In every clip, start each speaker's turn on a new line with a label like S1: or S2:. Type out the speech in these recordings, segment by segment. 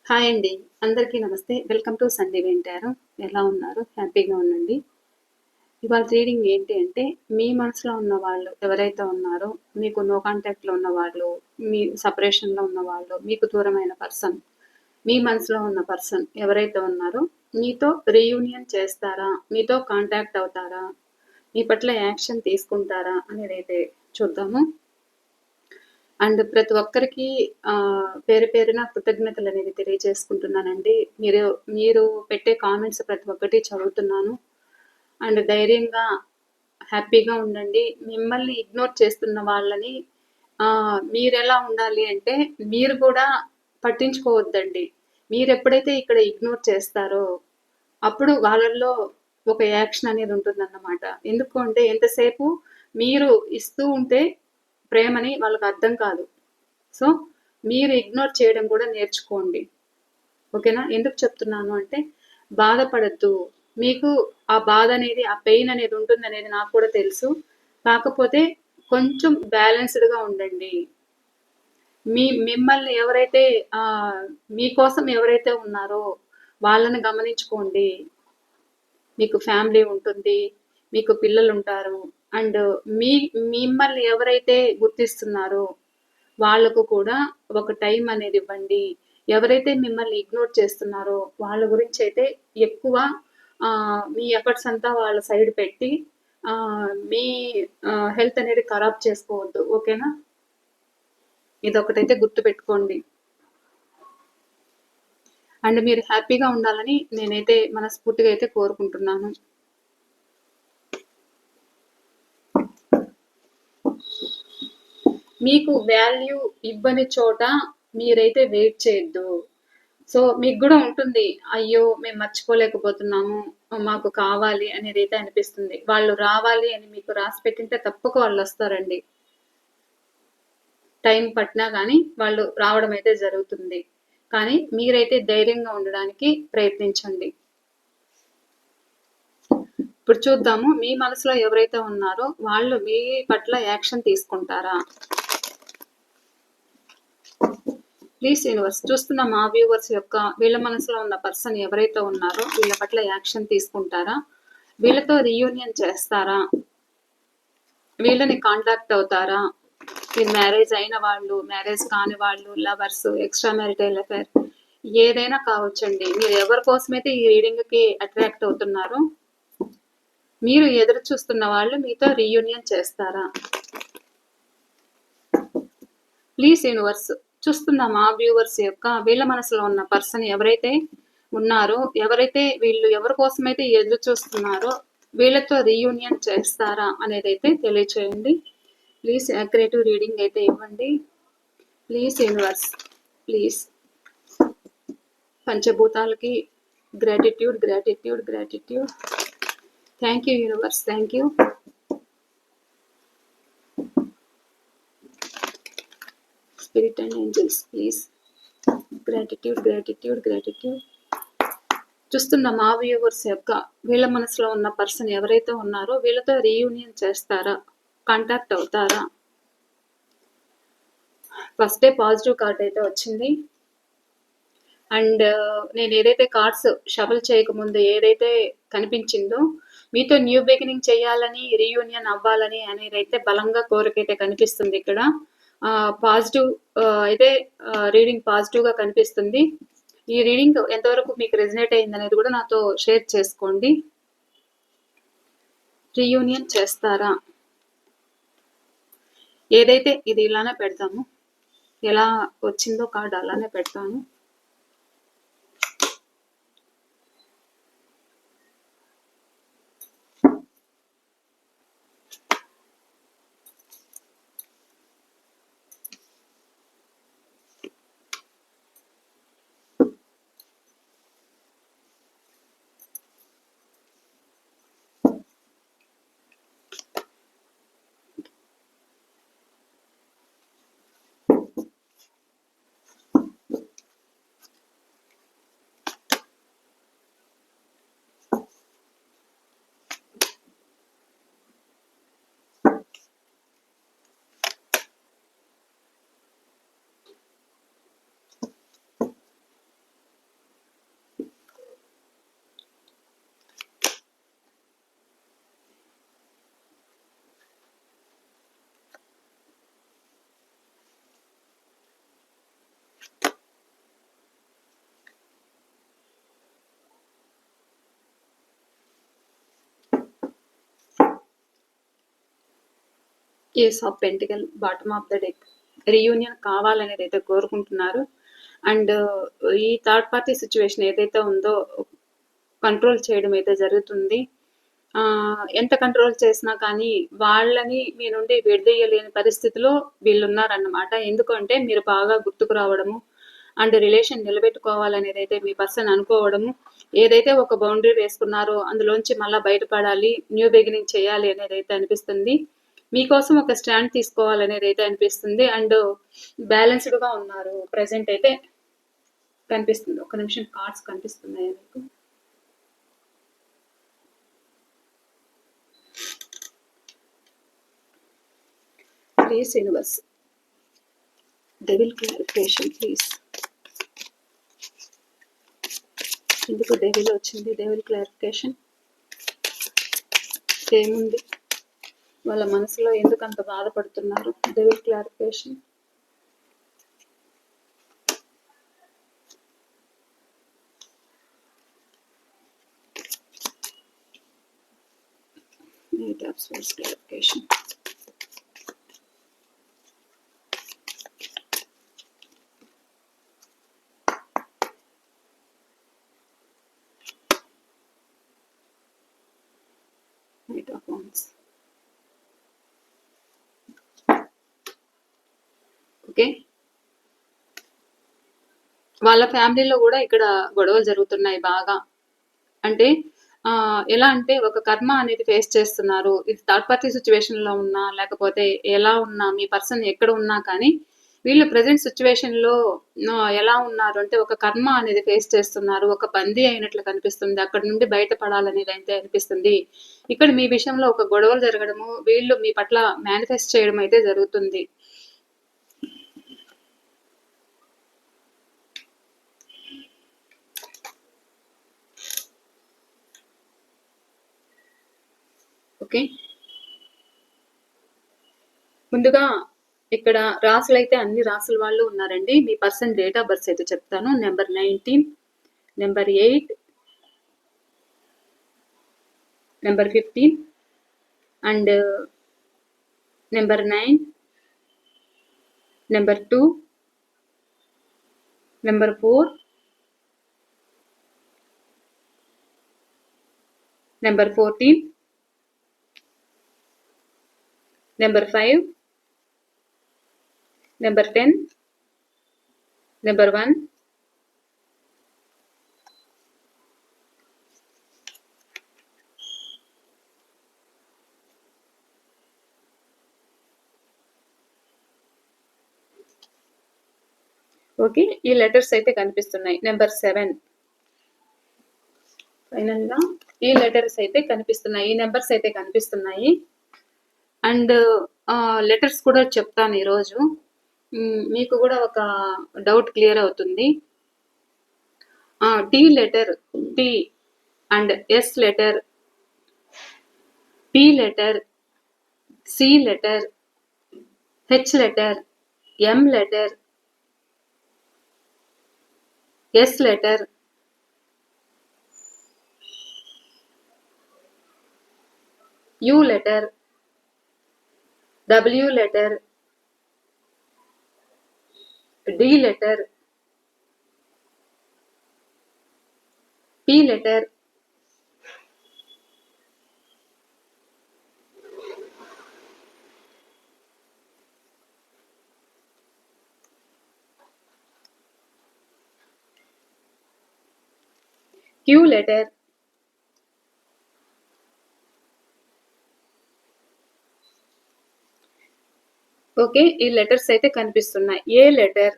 S1: Hi అండి. అందరికీ నమస్తే. వెల్కమ్ టు సందీప్ వింటారు. ఎలా ఉన్నారు? హ్యాపీగా ఉండండి. ఇవాళ రీడింగ్ ఏంటి అంటే, మీ మనసులో ఉన్న వాళ్ళు ఎవరైతే ఉన్నారో, మీకు నో కాంటాక్ట్‌లో ఉన్న వాళ్ళు, మీ సెపరేషన్‌లో ఉన్న వాళ్ళు, మీకు దూరమైన పర్సన్, మీ మనసులో ఉన్న పర్సన్ ఎవరైతే ఉన్నారో, మీతో రీయూనియన్ చేస్తారా? మీతో కాంటాక్ట్ అవుతారా? మీ పట్ల యాక్షన్ తీసుకుంటారా? అనేదైతే చూద్దాము. అండ్ ప్రతి ఒక్కరికి పేరు పేరున కృతజ్ఞతలు అనేది తెలియజేసుకుంటున్నానండి. మీరు మీరు పెట్టే కామెంట్స్ ప్రతి ఒక్కటి చదువుతున్నాను. అండ్ ధైర్యంగా హ్యాపీగా ఉండండి. మిమ్మల్ని ఇగ్నోర్ చేస్తున్న వాళ్ళని మీరెలా ఉండాలి అంటే, మీరు కూడా పట్టించుకోవద్దండి. మీరెప్పుడైతే ఇక్కడ ఇగ్నోర్ చేస్తారో, అప్పుడు వాళ్ళల్లో ఒక యాక్షన్ అనేది ఉంటుందన్నమాట. ఎందుకు అంటే ఎంతసేపు మీరు ఇస్తూ ఉంటే ప్రేమని వాళ్ళకి అర్థం కాదు. సో, మీరు ఇగ్నోర్ చేయడం కూడా నేర్చుకోండి. ఓకేనా? ఎందుకు చెప్తున్నాను అంటే, బాధపడొద్దు. మీకు ఆ బాధ అనేది, ఆ పెయిన్ అనేది ఉంటుందనేది నాకు కూడా తెలుసు. కాకపోతే కొంచెం బ్యాలెన్స్‌డ్‌గా ఉండండి. మిమ్మల్ని ఎవరైతే మీకోసం ఎవరైతే ఉన్నారో వాళ్ళని గమనించుకోండి. మీకు ఫ్యామిలీ ఉంటుంది. మీకు పిల్లలుంటారు. అండ్ మీ మిమ్మల్ని ఎవరైతే గుర్తిస్తున్నారో వాళ్ళకు కూడా ఒక టైం అనేది ఇవ్వండి. ఎవరైతే మిమ్మల్ని ఇగ్నోర్ చేస్తున్నారో వాళ్ళ గురించైతే ఎక్కువ మీ ఎఫర్ట్స్ అంతా వాళ్ళ సైడ్ పెట్టి మీ హెల్త్ అనేది ఖరాబ్ చేసుకోవద్దు. ఓకేనా? ఇదొకటైతే గుర్తుపెట్టుకోండి. అండ్ మీరు హ్యాపీగా ఉండాలని నేనైతే మనస్ఫూర్తిగా అయితే కోరుకుంటున్నాను. మీకు వాల్యూ ఇవ్వని చోట మీరైతే వెయిట్ చేయొద్దు. సో మీకు కూడా ఉంటుంది. అయ్యో! మేము మర్చిపోలేకపోతున్నాము. మాకు కావాలి అనేదైతే అనిపిస్తుంది. వాళ్ళు రావాలి అని మీకు రాసి పెట్టింటే తప్పక వాళ్ళొస్తారండి. టైం పట్టినా గానీ వాళ్ళు రావడం అయితే జరుగుతుంది. కానీ మీరైతే ధైర్యంగా ఉండడానికి ప్రయత్నించండి. ఇప్పుడు చూద్దాము. మీ మనసులో ఎవరైతే ఉన్నారో వాళ్ళు మీ పట్ల యాక్షన్ తీసుకుంటారా? ప్లీజ్ యూనివర్స్, చూస్తున్న మా వ్యూవర్స్ యొక్క వీళ్ళ మనసులో ఉన్న పర్సన్ ఎవరైతే ఉన్నారో వీళ్ళ పట్ల యాక్షన్ తీసుకుంటారా? వీళ్ళతో రీయూనియన్ చేస్తారా? వీళ్ళని కాంటాక్ట్ అవుతారా? మీరు మ్యారేజ్ అయిన వాళ్ళు, మ్యారేజ్ కాని వాళ్ళు, లవర్స్, ఎక్స్ట్రా మ్యారిటల్ అఫైర్ ఏదైనా కావచ్చండి. మీరు ఎవరి కోసమైతే ఈ రీడింగ్కి అట్రాక్ట్ అవుతున్నారో మీరు ఎదురు చూస్తున్న వాళ్ళు మీతో రీయూనియన్ చేస్తారా? ప్లీజ్ యూనివర్స్, చూస్తున్న మా వ్యూవర్స్ యొక్క వీళ్ళ మనసులో ఉన్న పర్సన్ ఎవరైతే ఉన్నారో, ఎవరైతే వీళ్ళు ఎవరి కోసమైతే ఎదురు చూస్తున్నారో వీళ్ళతో రీయూనియన్ చేస్తారా అనేదైతే తెలియచేయండి. ప్లీజ్ యాక్యురేటివ్ రీడింగ్ అయితే ఇవ్వండి. Please universe, please. పంచభూతాలకి gratitude, gratitude, gratitude. Thank you universe, thank you. Spirit and angels, please. Gratitude, gratitude, gratitude. చూస్తున్న మా వ్యూవర్స్ యొక్క వీళ్ళ మనసులో ఉన్న పర్సన్ ఎవరైతే ఉన్నారో వీళ్ళతో రీయూనియన్ చేస్తారా? కాంటాక్ట్ అవుతారా? ఫస్ట్ డే పాజిటివ్ కార్డ్ అయితే వచ్చింది. అండ్ నేను ఏదైతే కార్డ్స్ షఫల్ చేయకముందు ఏదైతే కనిపించిందో మీతో న్యూ బిగినింగ్ చేయాలని, రీయూనియన్ అవ్వాలని అనేది అయితే బలంగా కోరికైతే కనిపిస్తుంది ఇక్కడ. పాజిటివ్ అయితే రీడింగ్ పాజిటివ్గా కనిపిస్తుంది. ఈ రీడింగ్ ఎంతవరకు మీకు రెజినేట్ అయింది అనేది కూడా నాతో షేర్ చేసుకోండి. రీయూనియన్ చేస్తారా? ఏదైతే ఇది ఇలానే పెడతాము, ఎలా వచ్చిందో కార్డు అలానే పెడతాను. Ace of pentacle, bottom of the deck. Reunion కావాలనేది అయితే కోరుకుంటున్నారు. అండ్ ఈ థర్డ్ పార్టీ సిచ్యువేషన్ ఏదైతే ఉందో కంట్రోల్ చేయడం అయితే జరుగుతుంది. ఎంత కంట్రోల్ చేసినా కానీ వాళ్ళని మీ నుండి విడదీయలేని పరిస్థితిలో వీళ్ళున్నారన్నమాట. ఎందుకంటే మీరు బాగా గుర్తుకు రావడము అండ్ రిలేషన్ నిలబెట్టుకోవాలనేది అయితే మీ పర్సన్ అనుకోవడము, ఏదైతే ఒక బౌండరీ వేసుకున్నారో అందులోంచి మళ్ళీ బయటపడాలి, న్యూ బిగినింగ్ చేయాలి అనేది అయితే అనిపిస్తుంది. మీకోసం ఒక స్టాండ్ తీసుకోవాలనేది అయితే అనిపిస్తుంది. అండ్ బ్యాలెన్స్డ్గా ఉన్నారు ప్రజెంట్ అయితే కనిపిస్తుంది. ఒక నిమిషం కార్డ్స్ కనిపిస్తున్నాయి మీకు. Please universe, devil clarification please. ఎందుకు డెవిల్ వచ్చింది? డెవిల్ క్లారిఫికేషన్ ఏముంది? వాళ్ళ మనసులో ఎందుకు అంత బాధపడుతున్నారు? Devil clarification. Eight of Swords clarification. Knight of Wands. Okay, వాళ్ళ ఫ్యామిలీలో కూడా ఇక్కడ గొడవలు జరుగుతున్నాయి బాగా. అంటే ఎలా అంటే ఒక కర్మ అనేది ఫేస్ చేస్తున్నారు. ఇది థర్డ్ పార్టీ సిచ్యువేషన్ లో ఉన్నా లేకపోతే ఎలా ఉన్నా, మీ పర్సన్ ఎక్కడ ఉన్నా కానీ వీళ్ళు ప్రజెంట్ సిచ్యువేషన్ లో ఎలా ఉన్నారు అంటే ఒక కర్మ అనేది ఫేస్ చేస్తున్నారు. ఒక బందీ అయినట్లు కనిపిస్తుంది. అక్కడ నుండి బయటపడాలనేది అయితే అనిపిస్తుంది. ఇక్కడ మీ విషయంలో ఒక గొడవలు జరగడము, వీళ్ళు మీ పట్ల మేనిఫెస్ట్ చేయడం అయితే జరుగుతుంది. ఓకే, ముందుగా ఇక్కడ రాసులు అయితే అన్ని రాసుల వాళ్ళు ఉన్నారండి. మీ పర్సన్ డేట్ ఆఫ్ బర్త్ అయితే చెప్తాను. Number 19, number 8, number 15 and number 9, number 2, number 4, number 14, number 5, number 10, number 1, okay, ఈ లెటర్స్ అయితే కనిపిస్తున్నాయి. నెంబర్ 7 ఫైనల్ గా ఈ లెటర్స్ అయితే కనిపిస్తున్నాయి. ఈ నెంబర్స్ అయితే కనిపిస్తున్నాయి. అండ్ లెటర్స్ కూడా చెప్తాను ఈరోజు. మీకు కూడా ఒక డౌట్ క్లియర్ అవుతుంది. T letter, T and S letter, P letter, C letter, H letter, M letter, S letter, U letter, W letter, D letter, P letter, Q letter, okay, ఈ letters అయితే కనిపిస్తున్నాయి. ఏ లెటర్,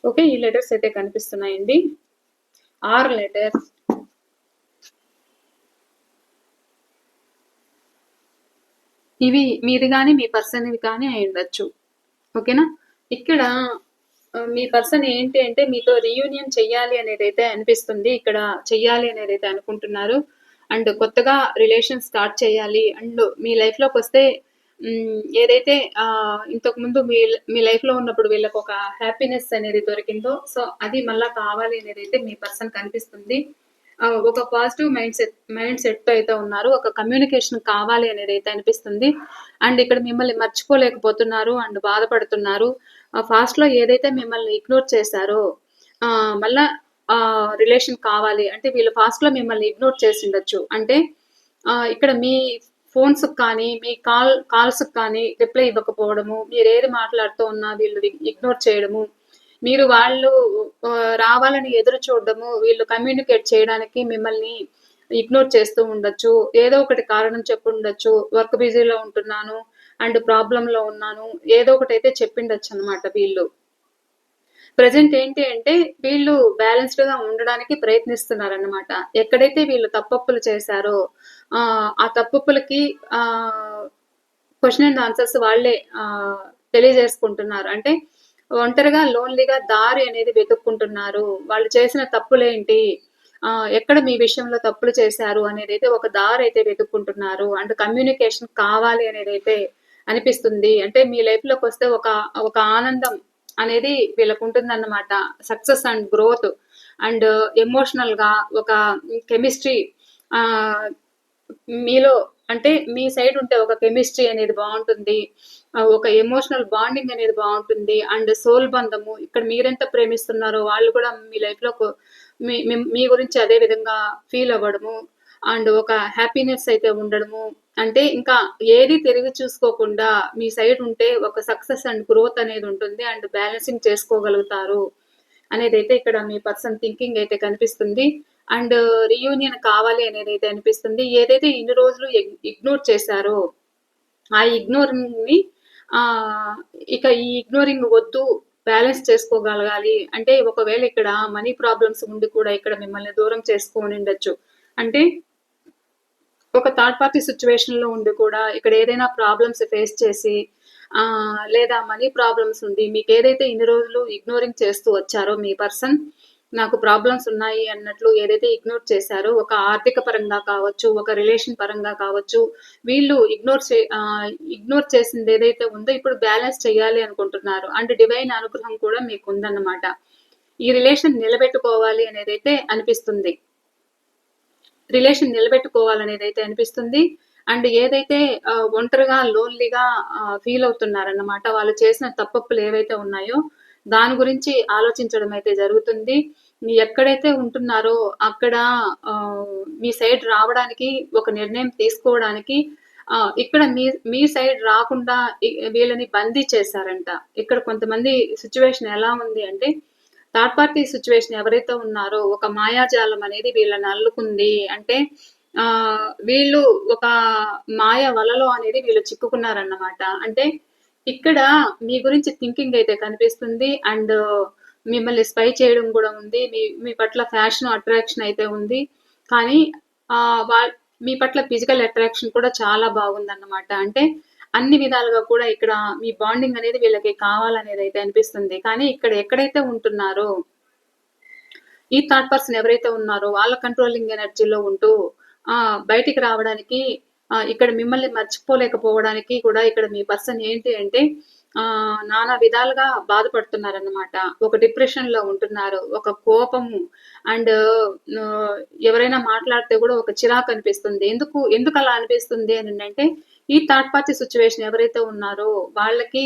S1: ఓకే, ఈ letters అయితే కనిపిస్తున్నాయండి. R letter, ఇవి మీది కానీ మీ person కానీ అయి ఉండొచ్చు. ఓకేనా, ఇక్కడ మీ పర్సన్ ఏంటి అంటే మీతో రీయూనియన్ చెయ్యాలి అనేది అయితే అనిపిస్తుంది. ఇక్కడ చెయ్యాలి అనేది అయితే అనుకుంటున్నారు. అండ్ కొత్తగా రిలేషన్ స్టార్ట్ చేయాలి. అండ్ మీ లైఫ్లోకి వస్తే ఏదైతే ఇంతకుముందు మీ లైఫ్లో ఉన్నప్పుడు వీళ్ళకి ఒక హ్యాపీనెస్ అనేది దొరికిందో, సో అది మళ్ళీ కావాలి అనేది అయితే మీ పర్సన్ కనిపిస్తుంది. ఒక పాజిటివ్ మైండ్ సెట్‌తో అయితే ఉన్నారు. ఒక కమ్యూనికేషన్ కావాలి అనేదైతే అనిపిస్తుంది. అండ్ ఇక్కడ మిమ్మల్ని మర్చిపోలేకపోతున్నారు అండ్ బాధపడుతున్నారు. ఫాస్ట్‌లో ఏదైతే మిమ్మల్ని ఇగ్నోర్ చేశారో మళ్ళా రిలేషన్ కావాలి అంటే వీళ్ళు ఫాస్ట్‌లో మిమ్మల్ని ఇగ్నోర్ చేసుండొచ్చు. అంటే ఇక్కడ మీ ఫోన్స్‌కి కానీ, మీ కాల్స్‌కి కానీ రిప్లై ఇవ్వకపోవడము, మీరేది మాట్లాడుతూ ఉన్నా వీళ్ళు ఇగ్నోర్ చేయడము, మీరు వాళ్ళు రావాలని ఎదురు చూడడము, వీళ్ళు కమ్యూనికేట్ చేయడానికి మిమ్మల్ని ఇగ్నోర్ చేస్తూ ఉండొచ్చు. ఏదో ఒకటి కారణం చెప్పుండొచ్చు. వర్క్ బిజీలో ఉంటున్నాను అండ్ ప్రాబ్లమ్‌లో ఉన్నాను. ఏదో ఒకటైతే చెప్పిండొచ్చనమాట వీళ్ళు. ప్రెజెంట్ ఏంటి అంటే వీళ్ళు బ్యాలెన్స్‌డ్‌గా ఉండడానికి ప్రయత్నిస్తున్నారన్నమాట. ఎక్కడైతే వీళ్ళు తప్పొప్పులు చేశారో ఆ తప్పొప్పులకి ఆహ్, క్వెషన్ అండ్ ఆన్సర్స్ వాళ్ళే తెలియజేసుకుంటున్నారు. అంటే ఒంటరిగా లోన్‌లీగా దారి అనేది వెతుక్కుంటున్నారు. వాళ్ళు చేసిన తప్పులేంటి? ఎక్కడ మీ విషయంలో తప్పులు చేశారు అనేదైతే ఒక దారైతే వెతుక్కుంటున్నారు. అండ్ కమ్యూనికేషన్ కావాలి అనేదైతే అనిపిస్తుంది. అంటే మీ లైఫ్‌లోకొస్తే ఒక ఆనందం అనేది వీళ్ళకుంటుందన్నమాట. సక్సెస్ అండ్ గ్రోత్ అండ్ ఎమోషనల్‌గా ఒక కెమిస్ట్రీ ఆహ్, మీలో అంటే మీ సైడ్ ఉంటే ఒక కెమిస్ట్రీ అనేది బావుంటుంది. ఒక ఎమోషనల్ బాండింగ్ అనేది బావుంటుంది. అండ్ సోల్ బంధము ఇక్కడ మీరెంత ప్రేమిస్తున్నారో వాళ్ళు కూడా మీ లైఫ్‌లో మీ గురించి అదే విధంగా ఫీల్ అవ్వడము. అండ్ ఒక హ్యాపీనెస్ అయితే ఉండడము. అంటే ఇంకా ఏది తిరిగి చూసుకోకుండా మీ సైడ్ ఉంటే ఒక సక్సెస్ అండ్ గ్రోత్ అనేది ఉంటుంది. అండ్ బ్యాలెన్సింగ్ చేసుకోగలుగుతారు అనేదైతే ఇక్కడ మీ పర్సన్ థింకింగ్ అయితే కనిపిస్తుంది. అండ్ రీయూనియన్ కావాలి అనేదైతే అనిపిస్తుంది. ఏదైతే ఇన్ని రోజులు ఇగ్నోర్ చేశారో ఆ ఇగ్నోరింగ్‌ని ఆహ్, ఇక ఈ ఇగ్నోరింగ్ వద్దు. బ్యాలెన్స్ చేసుకోగలగాలి. అంటే ఒకవేళ ఇక్కడ మనీ ప్రాబ్లమ్స్ ఉండి కూడా ఇక్కడ మిమ్మల్ని దూరం చేసుకోనుండొచ్చు. అంటే ఒక థర్డ్ పార్టీ సిట్యుయేషన్‌లో ఉండి కూడా ఇక్కడ ఏదైనా ప్రాబ్లమ్స్ ఫేస్ చేసి లేదా మనీ ప్రాబ్లమ్స్ ఉండి మీకేదైతే ఇన్ని రోజులు ఇగ్నోరింగ్ చేస్తూ వచ్చారో మీ పర్సన్ నాకు ప్రాబ్లమ్స్ ఉన్నాయి అన్నట్లు ఏదైతే ఇగ్నోర్ చేశారో ఒక ఆర్థిక పరంగా కావచ్చు, ఒక రిలేషన్ పరంగా కావచ్చు, వీళ్ళు ఇగ్నోర్ చేసింది ఏదైతే ఉందో ఇప్పుడు బ్యాలెన్స్ చేయాలి అనుకుంటున్నారు. అండ్ డివైన్ అనుగ్రహం కూడా మీకుందన్నమాట. ఈ రిలేషన్ నిలబెట్టుకోవాలి అనేదైతే అనిపిస్తుంది. రిలేషన్ నిలబెట్టుకోవాలనేదైతే అనిపిస్తుంది. అండ్ ఏదైతే ఒంటరిగా, లోన్‌లీగా ఫీల్ అవుతున్నారన్నమాట. వాళ్ళు చేసిన తప్పొప్పులు ఏవైతే ఉన్నాయో, దాని గురించి ఆలోచించడం అయితే జరుగుతుంది. ఎక్కడైతే ఉంటున్నారో అక్కడ మీ సైడ్ రావడానికి, ఒక నిర్ణయం తీసుకోవడానికి ఇక్కడ మీ సైడ్ రాకుండా వీళ్ళని బందీ చేశారంట. ఇక్కడ కొంతమంది సిట్యుయేషన్ ఎలా ఉంది అంటే థర్డ్ పార్టీ సిట్యుయేషన్ ఎవరైతే ఉన్నారో ఒక మాయాజాలం అనేది వీళ్ళని అల్లుకుంది. అంటే వీళ్ళు ఒక మాయ వలలో అనేది వీళ్ళు చిక్కుకున్నారన్నమాట. అంటే ఇక్కడ మీ గురించి థింకింగ్ అయితే కనిపిస్తుంది. అండ్ మిమ్మల్ని స్పై చేయడం గూడా ఉంది. మీ పట్ల ఫ్యాషన్, అట్రాక్షన్ అయితే ఉంది. కానీ ఆహ్, వా మీ పట్ల ఫిజికల్ అట్రాక్షన్ కూడా చాలా బాగుందన్నమాట. అంటే అన్ని విధాలుగా కూడా ఇక్కడ మీ బాండింగ్ అనేది వీళ్ళకి కావాలనేదైతే అనిపిస్తుంది. కానీ ఇక్కడ ఎక్కడైతే ఉంటున్నారో ఈ థర్డ్ పర్సన్ ఎవరైతే ఉన్నారో వాళ్ళ కంట్రోలింగ్ ఎనర్జీలో ఉంటూ బయటికి రావడానికి ఇక్కడ మిమ్మల్ని మర్చిపోలేకపోవడానికి కూడా ఇక్కడ మీ పర్సన్ ఏంటి అంటే నానా విధాలుగా బాధపడుతున్నారన్నమాట. ఒక డిప్రెషన్‌లో ఉంటున్నారు. ఒక కోపము అండ్ ఎవరైనా మాట్లాడితే కూడా ఒక చిరాకు అనిపిస్తుంది. ఎందుకలా అనిపిస్తుంది అనంటే ఈ థర్డ్ పార్టీ సిట్యుయేషన్ ఎవరైతే ఉన్నారో వాళ్ళకి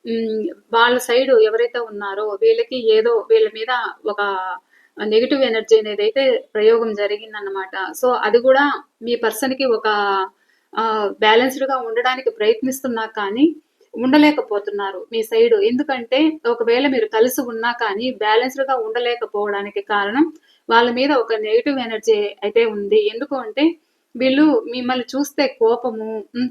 S1: హ్మ్. వాళ్ళ సైడ్ ఎవరైతే ఉన్నారో వీళ్ళకి ఏదో వీళ్ళ మీద ఒక నెగెటివ్ ఎనర్జీ అనేదైతే ప్రయోగం జరిగిందన్నమాట. సో, అది గూడా మీ పర్సన్‌కి ఒక బ్యాలెన్స్‌డ్‌గా ఉండడానికి ప్రయత్నిస్తున్నా కానీ, ఉండలేకపోతున్నారు మీ సైడు. ఎందుకంటే, ఒకవేళ మీరు కలిసి ఉన్నా కానీ, బ్యాలెన్స్‌డ్‌గా ఉండలేకపోవడానికి కారణం, వాళ్ళ మీద ఒక నెగెటివ్ ఎనర్జీ అయితే ఉంది. ఎందుకు అంటే, వీళ్ళు మిమ్మల్ని చూస్తే కోపము,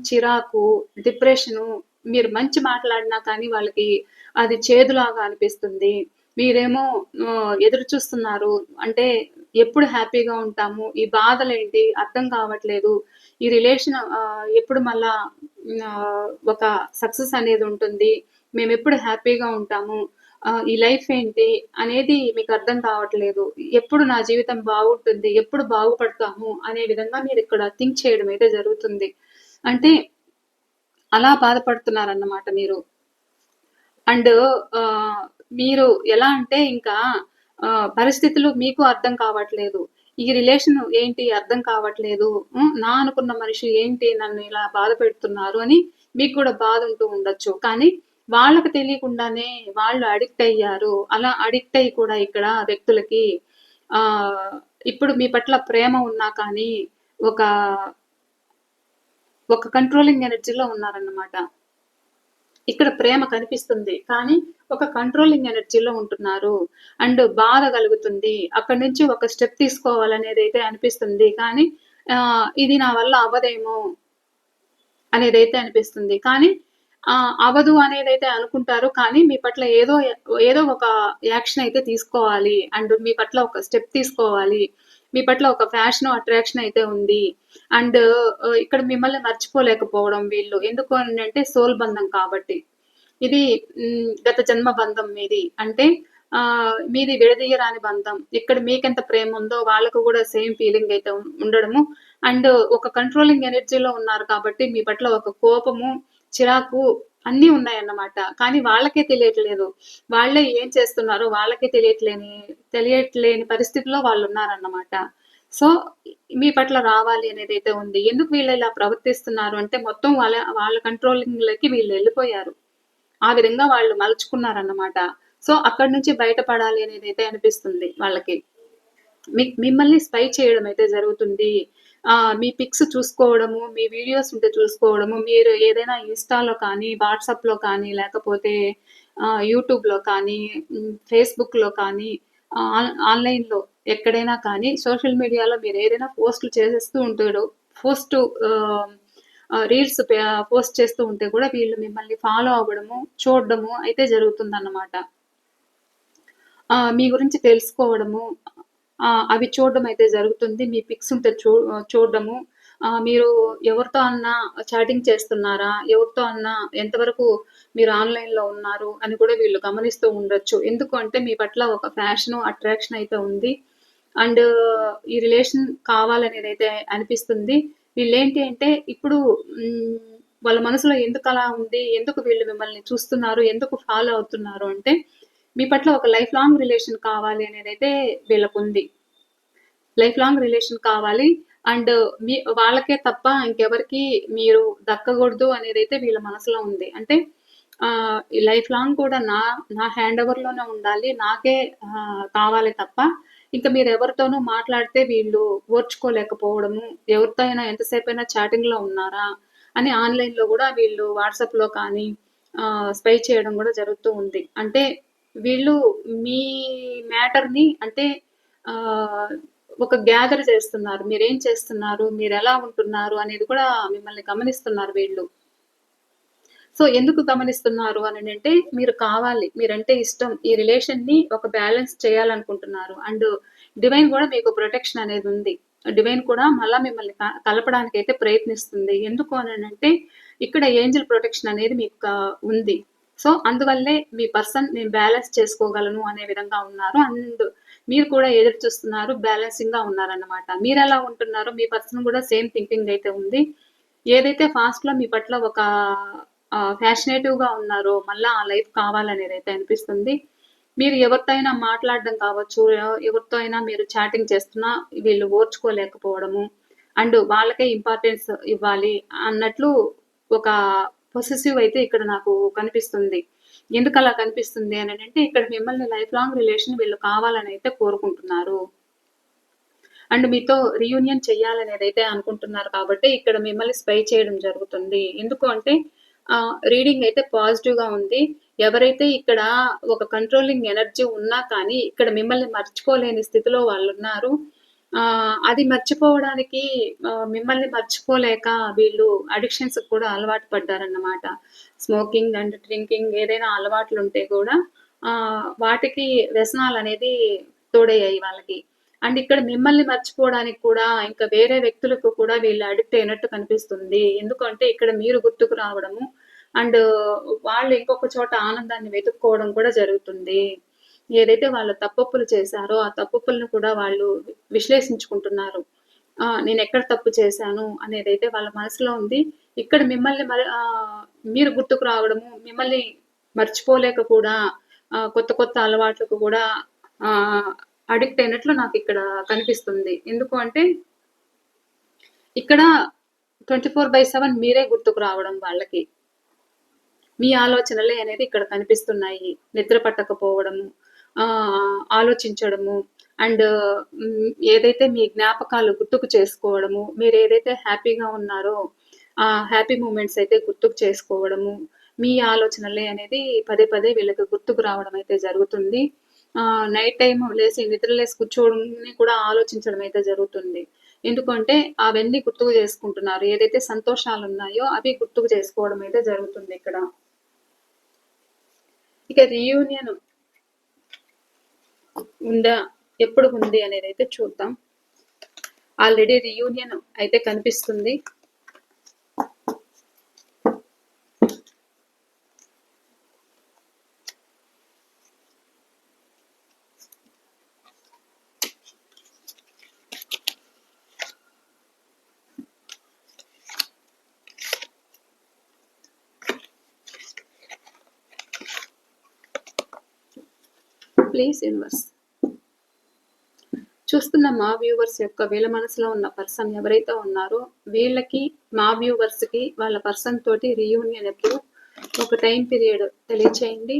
S1: చిరాకు, డిప్రెషను, మీరు మంచి మాట్లాడినా కానీ వాళ్ళకి అది చేదులాగా అనిపిస్తుంది. మీరేమో ఎదురు చూస్తున్నారు. అంటే ఎప్పుడు హ్యాపీగా ఉంటాము? ఈ బాధలేంటి? అర్థం కావట్లేదు. ఈ రిలేషన్ ఎప్పుడు మళ్ళా ఒక సక్సెస్ అనేది ఉంటుంది. మేమెప్పుడు హ్యాపీగా ఉంటాము. ఈ లైఫ్ ఏంటి? అనేది మీకు అర్థం కావట్లేదు. ఎప్పుడు నా జీవితం బాగుంటుంది? ఎప్పుడు బాగుపడతాము? అనే విధంగా మీరిక్కడ థింక్ చేయడం అయితే జరుగుతుంది. అంటే అలా బాధపడుతున్నారన్నమాట మీరు. అండ్ మీరు ఎలా అంటే ఇంకా పరిస్థితులు మీకు అర్థం కావట్లేదు. ఈ రిలేషన్ ఏంటి అర్థం కావట్లేదు. నా అనుకున్న మనిషి ఏంటి నన్ను ఇలా బాధ పెడుతున్నారు అని మీకు కూడా బాధ ఉంటూ ఉండొచ్చు. కానీ వాళ్ళకి తెలియకుండానే వాళ్ళు అడిక్ట్ అయ్యారు. అలా అడిక్ట్ అయ్యి కూడా ఇక్కడ వ్యక్తులకి ఆహ్, ఇప్పుడు మీ పట్ల ప్రేమ ఉన్నా కానీ ఒక ఒక కంట్రోలింగ్ ఎనర్జీలో ఉన్నారన్నమాట. ఇక్కడ ప్రేమ కనిపిస్తుంది. కానీ ఒక కంట్రోలింగ్ ఎనర్జీలో ఉంటున్నారు. అండ్ బాధ కలుగుతుంది. అక్కడి నుంచి ఒక స్టెప్ తీసుకోవాలనేదైతే అనిపిస్తుంది. కానీ ఇది నా వల్ల అవ్వదేమో అనేదైతే అనిపిస్తుంది. కానీ అవ్వదు అనేదైతే అనుకుంటారు. కానీ మీ పట్ల ఏదో ఒక యాక్షన్ అయితే తీసుకోవాలి. అండ్ మీ పట్ల ఒక స్టెప్ తీసుకోవాలి. మీ పట్ల ఒక ఫ్యాషన్, అట్రాక్షన్ అయితే ఉంది. అండ్ ఇక్కడ మిమ్మల్ని మర్చిపోలేకపోవడం వీళ్ళు. ఎందుకు అనంటే సోల్ బంధం కాబట్టి. ఇది గత జన్మ బంధం మీది. అంటే మీది విడదీయరాని బంధం. ఇక్కడ మీకెంత ప్రేముందో వాళ్ళకు గూడా సేమ్ ఫీలింగ్ అయితే ఉండడము. అండ్ ఒక కంట్రోలింగ్ ఎనర్జీలో ఉన్నారు కాబట్టి మీ పట్ల ఒక కోపము, చిరాకు అన్నీ ఉన్నాయన్నమాట. కానీ వాళ్ళకే తెలియట్లేదు. వాళ్ళే ఏం చేస్తున్నారో వాళ్ళకే తెలియట్లేని పరిస్థితిలో వాళ్ళున్నారన్నమాట. సో, మీ పట్ల రావాలి అనేదైతే ఉంది. ఎందుకు వీళ్ళు ఇలా ప్రవర్తిస్తున్నారు అంటే మొత్తం వాళ్ళ కంట్రోలింగ్‌లోకి వీళ్ళెళ్ళిపోయారు. ఆ విధంగా వాళ్ళు మలుచుకున్నారన్నమాట. సో, అక్కడి నుంచి బయటపడాలి అనేదైతే అనిపిస్తుంది వాళ్ళకి. మిమ్మల్ని స్పై చేయడం అయితే జరుగుతుంది. మీ పిక్స్ చూసుకోవడము, మీ వీడియోస్ ఉంటే చూసుకోవడము, మీరు ఏదైనా ఇన్‌స్టాలో కానీ, వాట్సాప్‌లో కానీ, లేకపోతే యూట్యూబ్‌లో కానీ, ఫేస్‌బుక్‌లో కానీ, ఆన్‌లైన్‌లో ఎక్కడైనా కానీ, సోషల్ మీడియాలో మీరేదైనా పోస్ట్‌లు చేసేస్తూ ఉంటారు. పోస్టు ఆహ్, రీల్స్ పోస్ట్ చేస్తూ ఉంటే కూడా వీళ్ళు మిమ్మల్ని ఫాలో అవ్వడము, చూడడము అయితే జరుగుతుందన్నమాట. మీ గురించి తెలుసుకోవడము, అవి చూడడం అయితే జరుగుతుంది. మీ పిక్స్ ఉంటే చూడడము. మీరు ఎవరితో అన్నా చాటింగ్ చేస్తున్నారా? ఎవరితో అన్నా ఎంతవరకు మీరు ఆన్‌లైన్‌లో ఉన్నారు అని కూడా వీళ్ళు గమనిస్తూ ఉండొచ్చు. ఎందుకు అంటే మీ పట్ల ఒక ఫ్యాషను, అట్రాక్షన్ అయితే ఉంది. అండ్ ఈ రిలేషన్ కావాలనేదైతే అనిపిస్తుంది. వీళ్ళేంటి అంటే ఇప్పుడు హ్మ్, వాళ్ళ మనసులో ఎందుకలా ఉంది? ఎందుకు వీళ్ళు మిమ్మల్ని చూస్తున్నారు? ఎందుకు ఫాలో అవుతున్నారు అంటే మీ పట్ల ఒక లైఫ్ లాంగ్ రిలేషన్ కావాలి అనేదైతే వీళ్ళకుంది. లైఫ్ లాంగ్ రిలేషన్ కావాలి. అండ్ వాళ్ళకే తప్ప ఇంకెవరికీ మీరు దక్కగూడదు అనేదైతే వీళ్ళ మనసులో ఉంది. అంటే ఈ లైఫ్ లాంగ్ కూడా నా హ్యాండ్ ఓవర్‌లోనే ఉండాలి. నాకే కావాలి తప్ప ఇంక మీరెవరితోనూ మాట్లాడితే వీళ్ళు ఓర్చుకోలేకపోవడము, ఎవరితో అయినా ఎంతసేపైనా చాటింగ్‌లో ఉన్నారా అని ఆన్‌లైన్‌లో గూడా వీళ్ళు వాట్సాప్‌లో కానీ స్పై చేయడం గూడా జరుగుతూ ఉంది. అంటే వీళ్ళు మీ మ్యాటర్‌ని అంటే ఆహ్, ఒక గ్యాదర్ చేస్తున్నారు. మీరేం చేస్తున్నారు? మీరెలా ఉంటున్నారు? అనేది కూడా మిమ్మల్ని గమనిస్తున్నారు వీళ్ళు. సో, ఎందుకు గమనిస్తున్నారు అనంటే మీరు కావాలి. మీరంటే ఇష్టం. ఈ రిలేషన్‌ని ఒక బ్యాలెన్స్ చేయాలనుకుంటున్నారు. అండ్ డివైన్ గూడా మీకు ప్రొటెక్షన్ అనేదుంది. డివైన్ కూడా మళ్ళా మిమ్మల్ని కలపడానికైతే ప్రయత్నిస్తుంది. ఎందుకు అనంటే ఇక్కడ ఏంజెల్ ప్రొటెక్షన్ అనేది మీకు ఉంది. సో, అందువల్లే మీ పర్సన్ నేను బ్యాలెన్స్ చేసుకోగలను అనే విధంగా ఉన్నారు. అండ్ మీరు కూడా ఎదురు చూస్తున్నారు. బ్యాలెన్సింగ్‌గా ఉన్నారన్నమాట. మీరెలా ఉంటున్నారో మీ పర్సన్ గూడా సేమ్ థింకింగ్ అయితే ఉంది. ఏదైతే పాస్ట్‌లో మీ పట్ల ఒక ఫ్యాషనేటివ్‌గా ఉన్నారో, మళ్ళా ఆ లైఫ్ కావాలనేదైతే అనిపిస్తుంది. మీరు ఎవరితో అయినా మాట్లాడడం కావచ్చు, ఎవరితో అయినా మీరు చాటింగ్ చేస్తున్నా వీళ్ళు ఓర్చుకోలేకపోవడము, అండ్ వాళ్ళకే ఇంపార్టెన్స్ ఇవ్వాలి అన్నట్లు ఒక పొసెసివ్ అయితే ఇక్కడ నాకు కనిపిస్తుంది. ఎందుకలా కనిపిస్తుంది అనంటే ఇక్కడ మిమ్మల్ని లైఫ్ లాంగ్ రిలేషన్ వీళ్ళు కావాలనైతే కోరుకుంటున్నారు. అండ్ మీతో రీయూనియన్ చేయాలనేదైతే అనుకుంటున్నారు కాబట్టి ఇక్కడ మిమ్మల్ని స్పై చేయడం జరుగుతుంది. ఎందుకు అంటే రీడింగ్ అయితే పాజిటివ్‌గా ఉంది. ఎవరైతే ఇక్కడ ఒక కంట్రోలింగ్ ఎనర్జీ ఉన్నా కానీ ఇక్కడ మిమ్మల్ని మర్చిపోలేని స్థితిలో వాళ్ళున్నారు. అది మర్చిపోవడానికి మిమ్మల్ని మర్చిపోలేక వీళ్ళు అడిక్షన్స్‌కి కూడా అలవాటు పడ్డారన్నమాట. స్మోకింగ్ అండ్ డ్రింకింగ్ ఏదైనా అలవాట్లుంటే కూడా వాటికి వ్యసనాలనేది తోడయ్యాయి వాళ్ళకి. అండ్ ఇక్కడ మిమ్మల్ని మర్చిపోవడానికి కూడా ఇంకా వేరే వ్యక్తులకు కూడా వీళ్ళు అడిక్ట్ అయినట్టు కనిపిస్తుంది. ఎందుకంటే ఇక్కడ మీరు గుర్తుకు రావడము అండ్ వాళ్ళు ఇంకొక చోట ఆనందాన్ని వెతుక్కోవడం కూడా జరుగుతుంది. ఏదైతే వాళ్ళు తప్పొప్పులు చేశారో, ఆ తప్పొప్పులను కూడా వాళ్ళు విశ్లేషించుకుంటున్నారు. నేనెక్కడ తప్పు చేశాను అనేదైతే వాళ్ళ మనసులో ఉంది. ఇక్కడ మిమ్మల్ని మీరు గుర్తుకు రావడము, మిమ్మల్ని మర్చిపోలేక కూడా కొత్త కొత్త అలవాట్లకు కూడా ఆహ్, అడిక్ట్ అయినట్లు నాకు ఇక్కడ కనిపిస్తుంది. ఎందుకు అంటే ఇక్కడ 24/7 మీరే గుర్తుకు రావడం వాళ్ళకి. మీ ఆలోచనలే అనేది ఇక్కడ కనిపిస్తున్నాయి. నిద్ర పట్టకపోవడము, ఆలోచించడము అండ్ ఏదైతే మీ జ్ఞాపకాలు గుర్తుకు చేసుకోవడము, మీరేదైతే హ్యాపీగా ఉన్నారో ఆ హ్యాపీ మూమెంట్స్ అయితే గుర్తుకు చేసుకోవడము, మీ ఆలోచనలే అనేది పదే పదే వీళ్ళకి గుర్తుకు రావడం అయితే జరుగుతుంది. నైట్ టైమ్ నిద్రలేసి కూర్చోవడంని కూడా ఆలోచించడం అయితే జరుగుతుంది. ఎందుకంటే అవన్నీ గుర్తుకు చేసుకుంటున్నారు. ఏదైతే సంతోషాలు ఉన్నాయో అవి గుర్తుకు చేసుకోవడం అయితే జరుగుతుంది ఇక్కడ. ఇక రీయూనియన్ ఉందా, ఎప్పుడు ఉంది అనేది అయితే చూద్దాం. ఆల్రెడీ రీయూనియన్ అయితే కనిపిస్తుంది. ప్లీజ్ యూనివర్స్, చూస్తున్న మా వ్యూవర్స్ యొక్క వీళ్ళ మనసులో ఉన్న పర్సన్ ఎవరైతే ఉన్నారో వీళ్ళకి, మా వ్యూవర్స్కి వాళ్ళ పర్సన్ తోటి రీయూనియన్ ఎప్పుడు, ఒక టైం పీరియడ్ తెలియచేయండి.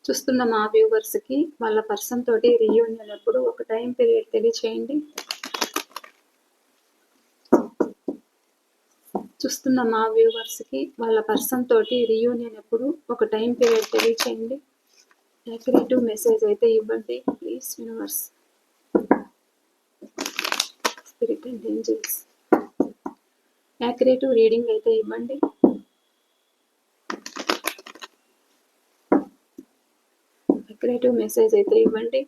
S1: చూస్తున్న మా వ్యూవర్స్కి వాళ్ళ పర్సన్ తోటి రీయూనియన్ ఎప్పుడు, ఒక టైం పీరియడ్ తెలియచేయండి. చూస్తున్న మా వ్యూవర్స్కి వాళ్ళ పర్సన్ తోటి రీయూనియన్ ఎప్పుడు, ఒక టైం పీరియడ్ తెలియచేయండి. యాక్యురేటివ్ మెసేజ్ అయితే ఇవ్వండి please universe, spirit and angels. Accurate reading అయితే ఇవ్వండి. యాక్యురేటివ్ మెసేజ్ అయితే ఇవ్వండి.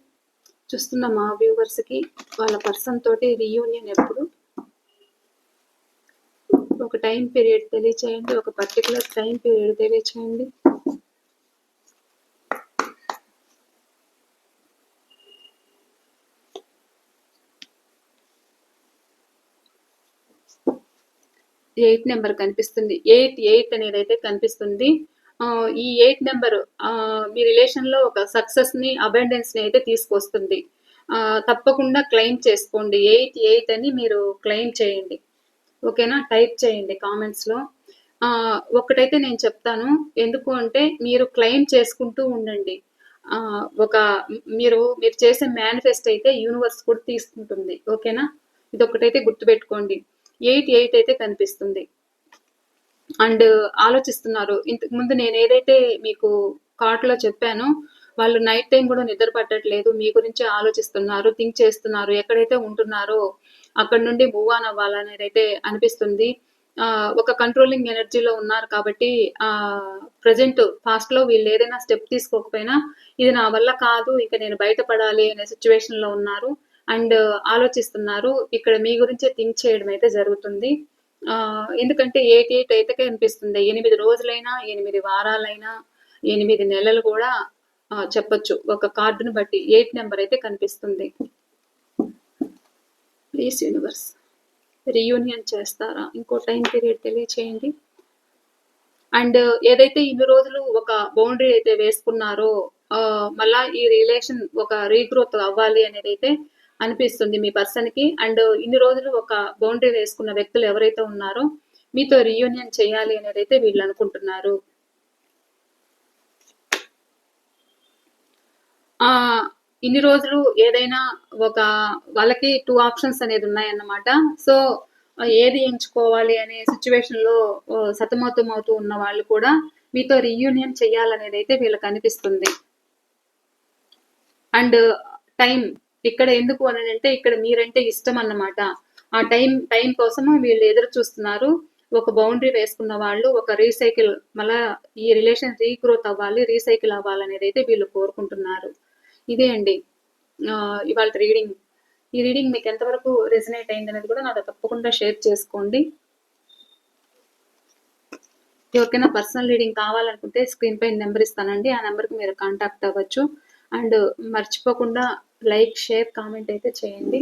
S1: చూస్తున్న మా వ్యూవర్స్కి వాళ్ళ పర్సన్ తోటి రీయూనియన్ ఎప్పుడు, ఒక టైం పీరియడ్ తెలియచేయండి. ఒక పర్టికులర్ టైం పీరియడ్ తెలియచేయండి. ఎయిట్ నెంబర్ కనిపిస్తుంది. 8 అనేది అయితే కనిపిస్తుంది. ఈ 8 నెంబర్ మీ రిలేషన్లో ఒక సక్సెస్ని, అబెండెన్స్ని అయితే తీసుకొస్తుంది. తప్పకుండా క్లెయిమ్ చేసుకోండి. 8 అని మీరు క్లెయిమ్ చేయండి. ఓకేనా? టైప్ చేయండి కామెంట్స్లో. ఒకటైతే నేను చెప్తాను, ఎందుకు అంటే మీరు క్లెయిమ్ చేసుకుంటూ ఉండండి. ఒక మీరు చేసే మేనిఫెస్ట్ అయితే యూనివర్స్ కూడా తీసుకుంటుంది. ఓకేనా? ఇదొకటైతే గుర్తుపెట్టుకోండి. 8 అయితే కనిపిస్తుంది. అండ్ ఆలోచిస్తున్నారు. ఇంతకు ముందు నేను ఏదైతే మీకు కార్డ్లో చెప్పానో, వాళ్ళు నైట్ టైం కూడా నిద్ర పట్టట్లేదు, మీ గురించి ఆలోచిస్తున్నారు, థింక్ చేస్తున్నారు. ఎక్కడైతే ఉంటున్నారో అక్కడ నుండి మూవ్ ఆన్ అవ్వాలనేది అయితే అనిపిస్తుంది. ఒక కంట్రోలింగ్ ఎనర్జీలో ఉన్నారు కాబట్టి ప్రజెంట్ పాస్ట్లో వీళ్ళు ఏదైనా స్టెప్ తీసుకోకపోయినా ఇది నా వల్ల కాదు, ఇక నేను బయటపడాలి అనే సిచ్యువేషన్లో ఉన్నారు. అండ్ ఆలోచిస్తున్నారు. ఇక్కడ మీ గురించే థింక్ చేయడం అయితే జరుగుతుంది. ఎందుకంటే 8 అయితే కనిపిస్తుంది. 8 రోజులైనా, 8 వారాలైనా, 8 నెలలు కూడా చెప్పొచ్చు. ఒక కార్డును బట్టి 8 నెంబర్ అయితే కనిపిస్తుంది. ప్లీజ్ యూనివర్స్, రీయూనియన్ చేస్తారా? ఇంకో టైం పీరియడ్ తెలియచేయండి. అండ్ ఏదైతే ఇన్ని రోజులు ఒక బౌండరీ అయితే వేసుకున్నారో, మళ్ళా ఈ రిలేషన్ ఒక రీగ్రోత్ అవ్వాలి అనేది అయితే అనిపిస్తుంది మీ పర్సన్కి. అండ్ ఇన్ని రోజులు ఒక బౌండరీ వేసుకున్న వ్యక్తులు ఎవరైతే ఉన్నారో మీతో రీయూనియన్ చేయాలి అనేది అయితే వీళ్ళు అనుకుంటున్నారు. ఇన్ని రోజులు ఏదైనా ఒక వాళ్ళకి 2 ఆప్షన్స్ అనేది ఉన్నాయన్నమాట. సో ఏది ఎంచుకోవాలి అనే సిచ్యువేషన్లో సతమతం అవుతూ ఉన్న వాళ్ళు కూడా మీతో రీయూనియన్ చేయాలనేది అయితే వీళ్ళకి అనిపిస్తుంది. అండ్ టైం ఇక్కడ ఎందుకు అని అంటే, ఇక్కడ మీరంటే ఇష్టం అన్నమాట. ఆ టైం కోసం వీళ్ళు ఎదురు చూస్తున్నారు. ఒక బౌండరీ వేసుకున్న వాళ్ళు ఒక రీసైకిల్, మళ్ళా ఈ రిలేషన్ రీగ్రోత్ అవ్వాలి, రీసైకిల్ అవ్వాలనేది అయితే వీళ్ళు కోరుకుంటున్నారు. ఇదే అండి ఇవాళ రీడింగ్. ఈ రీడింగ్ మీకు ఎంతవరకు రెజనేట్ అయింది అనేది కూడా నాతో తప్పకుండా షేర్ చేసుకోండి. ఎవరికైనా పర్సనల్ రీడింగ్ కావాలనుకుంటే స్క్రీన్ పైన నెంబర్ ఇస్తానండి, ఆ నెంబర్కి మీరు కాంటాక్ట్ అవ్వచ్చు. అండ్ మర్చిపోకుండా లైక్, షేర్, కామెంట్ అయితే చేయండి.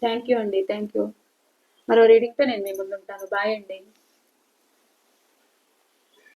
S1: థ్యాంక్ యూ అండి, థ్యాంక్ యూ. మరో రీడింగ్తో నేను మీ ముందు ఉంటాను. బాయ్ అండి.